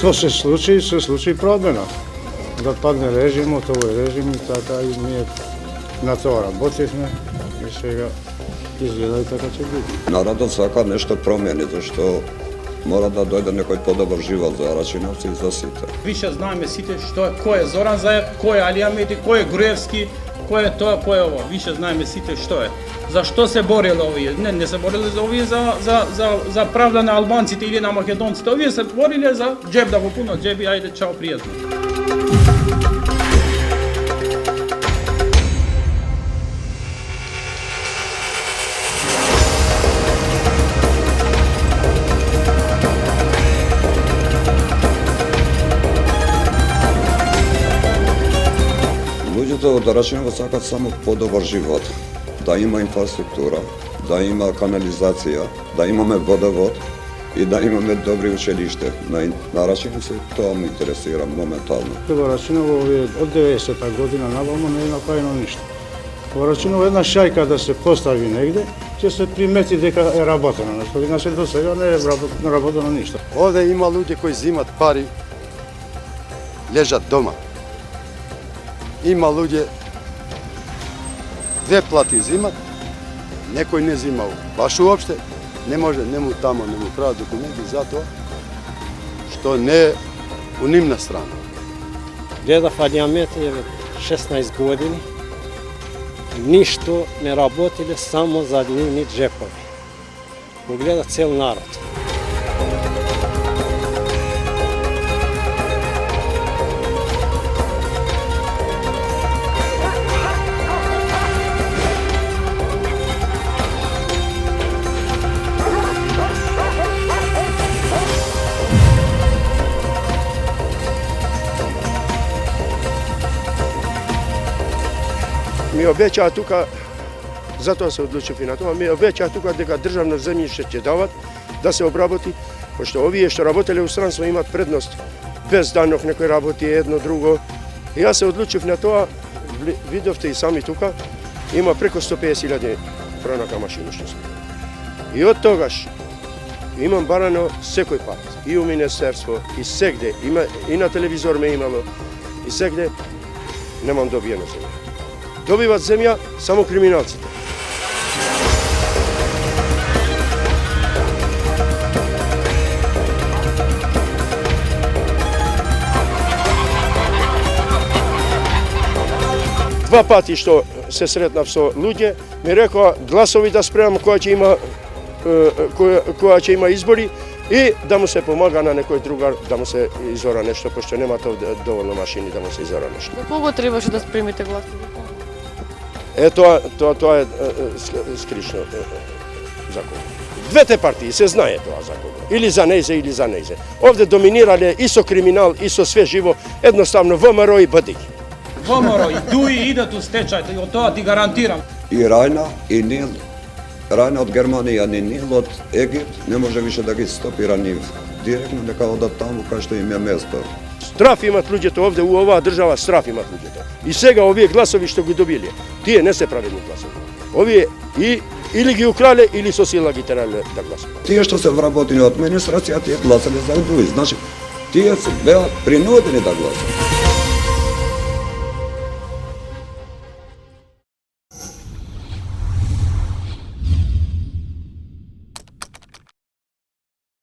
Što se sluči promjena. Da padne režim, to je režim i tako i mi na to работихме i сега izgleda i tako će biti. Naravno svaka nešto promijeni, zašto mora da dojde nekoj podobar život za Račinovci i za Site. Više znamo site ko je Zoran Zajev, ko je Alija Medi, ko je Gruevski, ko je to, ko je ovo. Više znamo site što je. За што се борели овие? Не се борели за овие за правда на албанците или на македонците. Овие се борели за джеб да го пунат джеби, ајде чао пријатно. Луѓето од Рачиново сакат само подобар живот. Да има инфраструктура, да има канализација, да имаме водовод и да имаме добри училиште. На Рачиновци тоа ме интересира моментално. Во Рачиново од 90-та година навамо не е направено ништо. Во Рачиново една шајка да се постави негде, ќе се примети дека е работено нешто. Иначе до сега не е работено ништо. Овде има луѓе кои зимат пари, лежат дома. Има луѓе две плати зимат, некој не зимал баш уопште, не може, не му тамо, не му прават документи затоа што не е у нивна страна. Гледав Алија Меди 16 години, ништо не работиле само за нивни джепови. Го гледа цел народ. Ми обеќаа тука, затоа се одлучив и на тоа, ми обеќаа тука дека државно земјиште ќе дават да се обработи, пошто овие што работеле у странство имат предност. Без данок некој работи едно друго. И јас се одлучив на тоа, видовте и сами тука, има преку 150.000 пронака машини што се. И од тогаш имам барано секој пат, и у министерство, и сегде, и на телевизор ме имало, и сегде немам добиено земја. Добиват земја само криминалците. Два пати што се сретнав со луѓе, ми рекоа гласови да спремам која ќе има избори и да му се помага на некој другар да му се изора нешто, пошто нема доволно машини да му се изора нешто. За кого требаше да спремите гласови? Тоа е скришно закон. Двете партии се знае тоа закон. Или за нејзе, или за нејзе. Овде доминирале и со криминал, и со све живо, едноставно ВМРО и БДИ. ВМРО и ДУИ идат у стечај, од тоа ти гарантирам. И Рајна, и Нил. Рајна од Германија, и Нил од Египт, не може више да ги стопира нив. Директно дека одат таму кај што им е место. Страф имат луѓето овде, у оваа држава страф имат луѓето. И сега овие гласови што ги добиле, тие не се праведни гласови. Овие или ги украле, или со сила ги терале да гласуват. Тие што се вработени од администрација, тие гласале за ДУИ. Значи, тие се беа принудени да гласат.